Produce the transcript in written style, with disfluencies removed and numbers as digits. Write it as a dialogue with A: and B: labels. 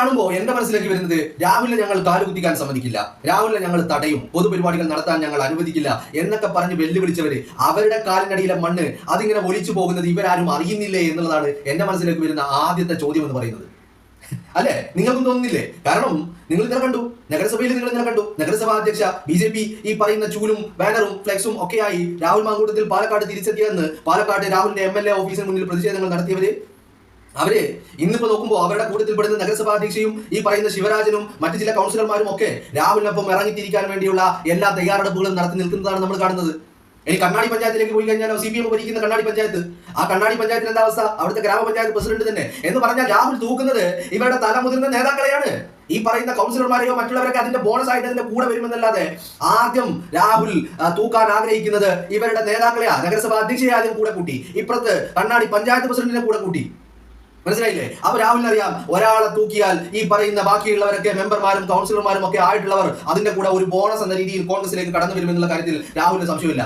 A: കാണുമ്പോൾ എന്റെ മനസ്സിലേക്ക് വരുന്നത് രാഹുലിനെ ഞങ്ങൾ കാലുകുത്തിക്കാൻ സമ്മതിക്കില്ല, രാഹുലിനെ ഞങ്ങൾ തടയും, പൊതുപരിപാടികൾ നടത്താൻ ഞങ്ങൾ അനുവദിക്കില്ല എന്നൊക്കെ പറഞ്ഞ് വെല്ലുവിളിച്ചവര് അവരുടെ കാലിനടിയിലെ മണ്ണ് അതിങ്ങനെ ഒലിച്ചു പോകുന്നത് ഇവരാരും അറിയുന്നില്ലേ എന്നുള്ളതാണ് എന്റെ മനസ്സിലേക്ക് വരുന്ന ആദ്യത്തെ ചോദ്യം എന്ന് പറയുന്നത്. അല്ലെ, നിങ്ങൾക്കും തോന്നുന്നില്ലേ? കാരണം നിങ്ങൾ ഇന്നലെ കണ്ടു, നഗരസഭയിൽ നിങ്ങൾ ഇന്നലെ കണ്ടു, നഗരസഭാ അധ്യക്ഷ BJP ഈ പറയുന്ന ചൂലും ബാനറും ഫ്ലെക്സും ഒക്കെയായി രാഹുൽ മാങ്കൂട്ടത്തിൽ പാലക്കാട് തിരിച്ചെത്തിയെന്ന് പാലക്കാട് രാഹുലിന്റെ MLA ഓഫീസിന് മുന്നിൽ പ്രതിഷേധങ്ങൾ നടത്തിയവര് അവര് ഇന്നിപ്പോ നോക്കുമ്പോൾ അവരുടെ കൂട്ടത്തിൽപ്പെടുന്ന നഗരസഭാ അധ്യക്ഷയും ഈ പറയുന്ന ശിവരാജനും മറ്റു ചില കൗൺസിലർമാരും ഒക്കെ രാഹുലിനൊപ്പം ഇറങ്ങിത്തിരിക്കാൻ വേണ്ടിയുള്ള എല്ലാ തയ്യാറെടുപ്പുകളും നടത്തി നിൽക്കുന്നതാണ് നമ്മൾ കാണുന്നത്. ഇനി കണ്ണാടി പഞ്ചായത്തിലേക്ക് പോയി കഴിഞ്ഞാൽ CPM ഭരിക്കുന്ന കണ്ണാടി പഞ്ചായത്ത്, ആ കണ്ണാടി പഞ്ചായത്തിന് എന്താ അവസ്ഥ? അവിടുത്തെ ഗ്രാമപഞ്ചായത്ത് പ്രസിഡന്റ് തന്നെ എന്ന് പറഞ്ഞാൽ രാഹുൽ തൂക്കുന്നത് ഇവരുടെ തലമുതിർന്ന നേതാക്കളെയാണ്. ഈ പറയുന്ന കൗൺസിലർമാരെയോ മറ്റുള്ളവരൊക്കെ അതിന്റെ ബോണസ് ആയിട്ട് അതിന്റെ കൂടെ വരുമെന്നല്ലാതെ ആദ്യം രാഹുൽ തൂക്കാൻ ആഗ്രഹിക്കുന്നത് ഇവരുടെ നേതാക്കളെയാ. നഗരസഭാ അധ്യക്ഷയെ ആദ്യം കൂടെ കൂട്ടി, ഇപ്പുറത്ത് കണ്ണാടി പഞ്ചായത്ത് പ്രസിഡന്റിനെ കൂടെ കൂട്ടി. മനസ്സിലായില്ലേ? അപ്പൊ രാഹുലിനറിയാം ഒരാളെ തൂക്കിയാൽ ഈ പറയുന്ന ബാക്കിയുള്ളവരൊക്കെ മെമ്പർമാരും കൗൺസിലർമാരും ഒക്കെ ആയിട്ടുള്ളവർ അതിന്റെ കൂടെ ഒരു ബോണസ് എന്ന രീതിയിൽ കോൺഗ്രസിലേക്ക് കടന്നു വരുമെന്നുള്ള കാര്യത്തിൽ രാഹുലിന് സംശയമില്ല.